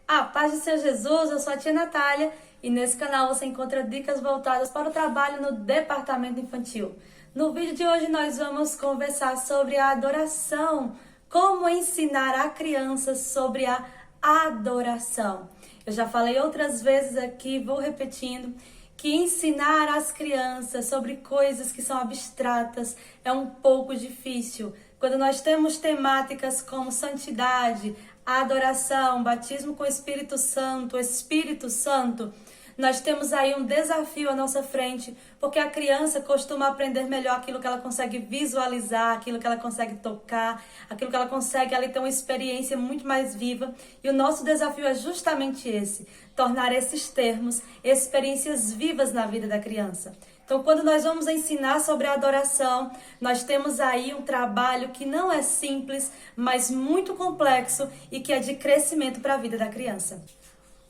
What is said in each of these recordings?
A paz do Senhor Jesus, eu sou a tia Natália e nesse canal você encontra dicas voltadas para o trabalho no departamento infantil. No vídeo de hoje nós vamos conversar sobre a adoração, como ensinar a criança sobre a adoração. Eu já falei outras vezes aqui, vou repetindo, que ensinar às crianças sobre coisas que são abstratas é um pouco difícil. Quando nós temos temáticas como santidade, adoração, batismo com o Espírito Santo, nós temos aí um desafio à nossa frente, porque a criança costuma aprender melhor aquilo que ela consegue visualizar, aquilo que ela consegue tocar, aquilo que ela consegue ali ter uma experiência muito mais viva. E o nosso desafio é justamente esse, tornar esses termos experiências vivas na vida da criança. Então, quando nós vamos ensinar sobre a adoração, nós temos aí um trabalho que não é simples, mas muito complexo e que é de crescimento para a vida da criança.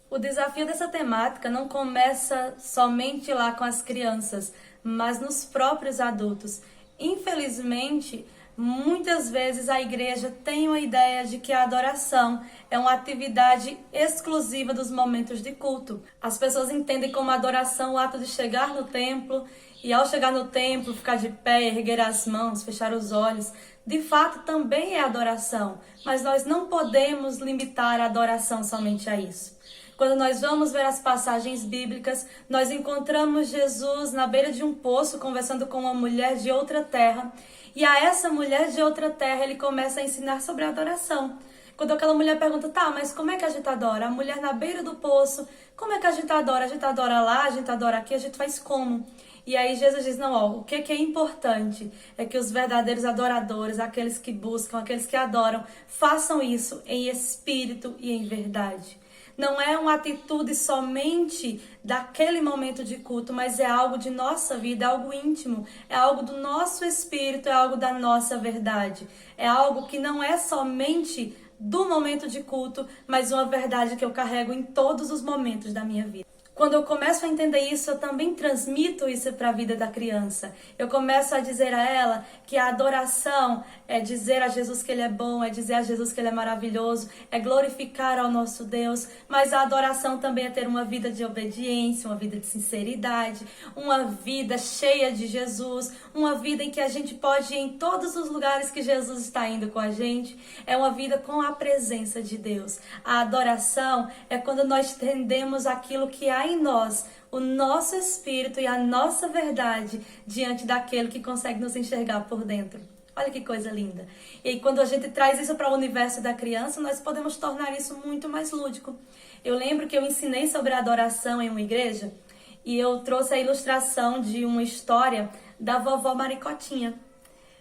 O desafio dessa temática não começa somente lá com as crianças, mas nos próprios adultos. Infelizmente, muitas vezes a igreja tem uma ideia de que a adoração é uma atividade exclusiva dos momentos de culto. As pessoas entendem como adoração o ato de chegar no templo e, ao chegar no templo, ficar de pé, erguer as mãos, fechar os olhos. De fato, também é adoração, mas nós não podemos limitar a adoração somente a isso. Quando nós vamos ver as passagens bíblicas, nós encontramos Jesus na beira de um poço conversando com uma mulher de outra terra. E a essa mulher de outra terra ele começa a ensinar sobre a adoração. Quando aquela mulher pergunta, tá, mas como é que a gente adora? A mulher na beira do poço, como é que a gente adora? A gente adora lá, a gente adora aqui, a gente faz como? E aí Jesus diz, não, ó, o que é importante é que os verdadeiros adoradores, aqueles que buscam, aqueles que adoram, façam isso em espírito e em verdade. Não é uma atitude somente daquele momento de culto, mas é algo de nossa vida, é algo íntimo, é algo do nosso espírito, é algo da nossa verdade. É algo que não é somente do momento de culto, mas uma verdade que eu carrego em todos os momentos da minha vida. Quando eu começo a entender isso, eu também transmito isso para a vida da criança. Eu começo a dizer a ela que a adoração é dizer a Jesus que Ele é bom, é dizer a Jesus que Ele é maravilhoso, é glorificar ao nosso Deus. Mas a adoração também é ter uma vida de obediência, uma vida de sinceridade, uma vida cheia de Jesus, uma vida em que a gente pode ir em todos os lugares que Jesus está indo com a gente. É uma vida com a presença de Deus. A adoração é quando nós tendemos aquilo que há em nós, o nosso espírito e a nossa verdade diante daquele que consegue nos enxergar por dentro. Olha que coisa linda. E aí, quando a gente traz isso para o universo da criança, nós podemos tornar isso muito mais lúdico. Eu lembro que eu ensinei sobre a adoração em uma igreja e eu trouxe a ilustração de uma história da vovó Maricotinha.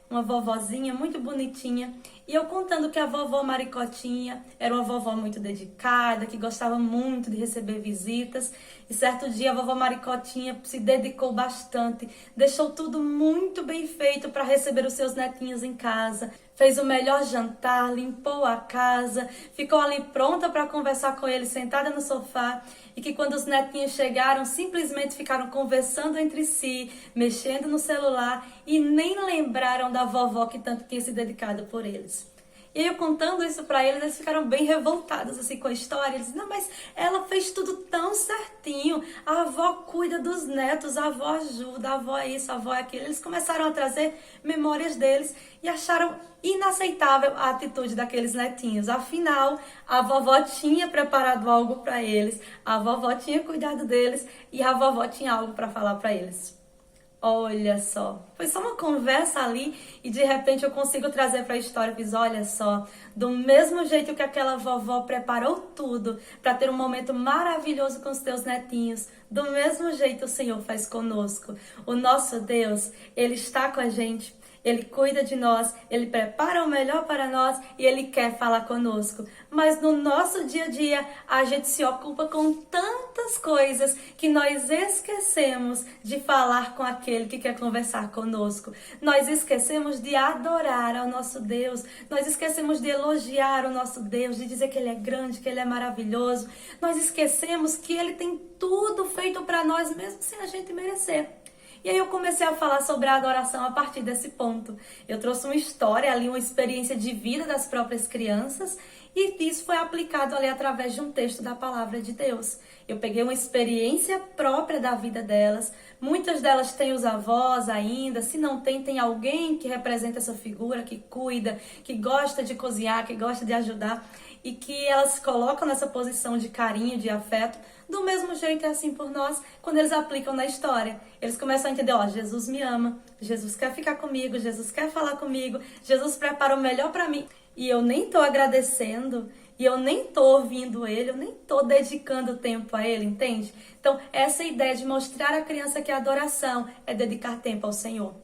Uma vovozinha muito bonitinha. E eu contando que a vovó Maricotinha era uma vovó muito dedicada, que gostava muito de receber visitas. E certo dia a vovó Maricotinha se dedicou bastante, deixou tudo muito bem feito para receber os seus netinhos em casa. Fez o melhor jantar, limpou a casa, ficou ali pronta para conversar com eles, sentada no sofá. E que quando os netinhos chegaram, simplesmente ficaram conversando entre si, mexendo no celular e nem lembraram da vovó que tanto tinha se dedicado por eles. E eu contando isso para eles ficaram bem revoltados assim com a história. Eles não, mas ela fez tudo tão certinho. A avó cuida dos netos, a avó ajuda, a avó é isso, a avó é aquilo. Eles começaram a trazer memórias deles e acharam inaceitável a atitude daqueles netinhos. Afinal, a vovó tinha preparado algo para eles, a vovó tinha cuidado deles e a vovó tinha algo para falar para eles. Olha só, foi só uma conversa ali e de repente eu consigo trazer para a história. Fiz, olha só, do mesmo jeito que aquela vovó preparou tudo para ter um momento maravilhoso com os teus netinhos, do mesmo jeito o Senhor faz conosco. O nosso Deus, Ele está com a gente. Ele cuida de nós, Ele prepara o melhor para nós e Ele quer falar conosco. Mas no nosso dia a dia, a gente se ocupa com tantas coisas que nós esquecemos de falar com aquele que quer conversar conosco. Nós esquecemos de adorar ao nosso Deus. Nós esquecemos de elogiar o nosso Deus, de dizer que Ele é grande, que Ele é maravilhoso. Nós esquecemos que Ele tem tudo feito para nós, mesmo sem a gente merecer. E aí eu comecei a falar sobre a adoração a partir desse ponto. Eu trouxe uma história ali, uma experiência de vida das próprias crianças E isso foi aplicado ali através de um texto da palavra de Deus. Eu peguei uma experiência própria da vida delas. Muitas delas têm os avós ainda. Se não tem, tem alguém que representa essa figura, que cuida, que gosta de cozinhar, que gosta de ajudar. E que elas se colocam nessa posição de carinho, de afeto. Do mesmo jeito é assim por nós, quando eles aplicam na história. Eles começam a entender, ó, Jesus me ama, Jesus quer ficar comigo, Jesus quer falar comigo, Jesus prepara o melhor para mim. E eu nem tô agradecendo, e eu nem tô ouvindo ele, eu nem tô dedicando tempo a ele, entende? Então, essa ideia de mostrar à criança que a adoração é dedicar tempo ao Senhor.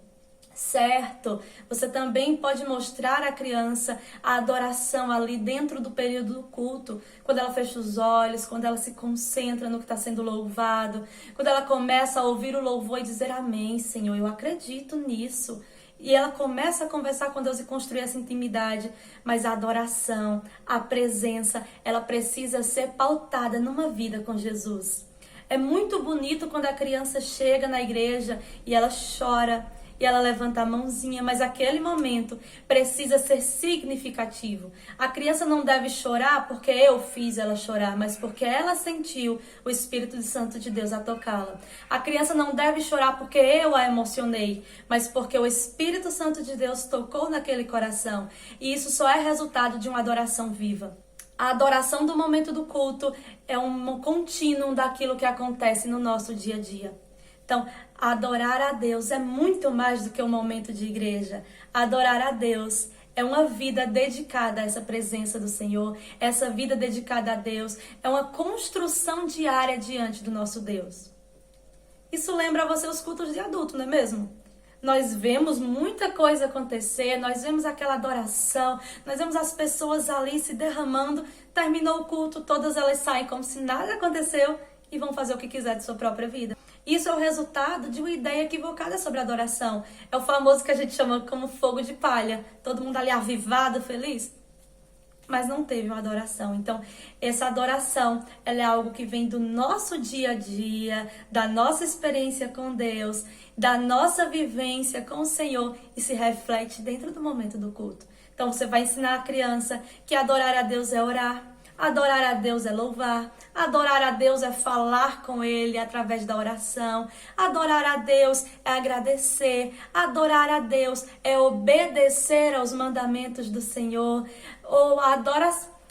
Certo, você também pode mostrar à criança a adoração ali dentro do período do culto, quando ela fecha os olhos, quando ela se concentra no que está sendo louvado, quando ela começa a ouvir o louvor e dizer amém, Senhor, eu acredito nisso. E ela começa a conversar com Deus e construir essa intimidade, mas a adoração, a presença, ela precisa ser pautada numa vida com Jesus. É muito bonito quando a criança chega na igreja e ela chora, e ela levanta a mãozinha, mas aquele momento precisa ser significativo. A criança não deve chorar porque eu fiz ela chorar, mas porque ela sentiu o Espírito Santo de Deus a tocá-la. A criança não deve chorar porque eu a emocionei, mas porque o Espírito Santo de Deus tocou naquele coração. E isso só é resultado de uma adoração viva. A adoração do momento do culto é um contínuo daquilo que acontece no nosso dia a dia. Então, adorar a Deus é muito mais do que um momento de igreja. Adorar a Deus é uma vida dedicada a essa presença do Senhor. Essa vida dedicada a Deus é uma construção diária diante do nosso Deus. Isso lembra você os cultos de adulto, não é mesmo? Nós vemos muita coisa acontecer, nós vemos aquela adoração, nós vemos as pessoas ali se derramando, terminou o culto, todas elas saem como se nada aconteceu e vão fazer o que quiser de sua própria vida. Isso é o resultado de uma ideia equivocada sobre adoração. É o famoso que a gente chama como fogo de palha. Todo mundo ali avivado, feliz. Mas não teve uma adoração. Então, essa adoração, ela é algo que vem do nosso dia a dia, da nossa experiência com Deus, da nossa vivência com o Senhor e se reflete dentro do momento do culto. Então, você vai ensinar a criança que adorar a Deus é orar. Adorar a Deus é louvar, adorar a Deus é falar com Ele através da oração, adorar a Deus é agradecer, adorar a Deus é obedecer aos mandamentos do Senhor, ou a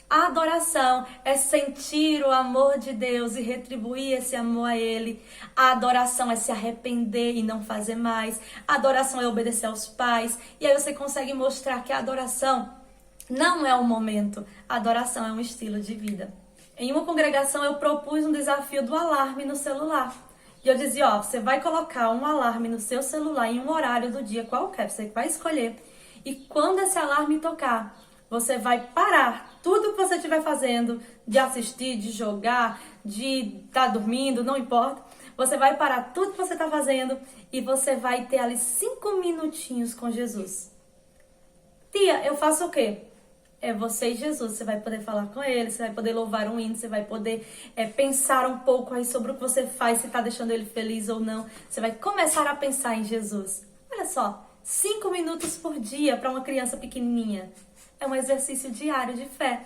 adoração é sentir o amor de Deus e retribuir esse amor a Ele. A adoração é se arrepender e não fazer mais, a adoração é obedecer aos pais, e aí você consegue mostrar que a adoração não é um momento, a adoração é um estilo de vida. Em uma congregação eu propus um desafio do alarme no celular. E eu dizia, ó, você vai colocar um alarme no seu celular em um horário do dia qualquer, você vai escolher. E quando esse alarme tocar, você vai parar tudo que você estiver fazendo, de assistir, de jogar, de estar dormindo, não importa. Você vai parar tudo que você está fazendo e você vai ter ali 5 minutinhos com Jesus. Tia, eu faço o quê? É você e Jesus, você vai poder falar com Ele, você vai poder louvar um hino, você vai poder pensar um pouco aí sobre o que você faz, se está deixando Ele feliz ou não. Você vai começar a pensar em Jesus. Olha só, 5 minutos por dia para uma criança pequenininha. É um exercício diário de fé.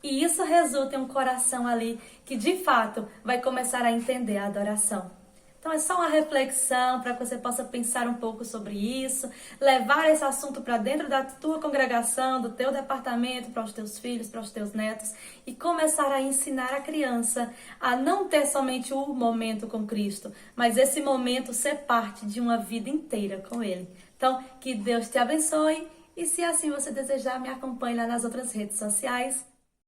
E isso resulta em um coração ali que de fato vai começar a entender a adoração. Então é só uma reflexão para que você possa pensar um pouco sobre isso, levar esse assunto para dentro da tua congregação, do teu departamento, para os teus filhos, para os teus netos e começar a ensinar a criança a não ter somente o momento com Cristo, mas esse momento ser parte de uma vida inteira com Ele. Então, que Deus te abençoe e se assim você desejar, me acompanhe lá nas outras redes sociais.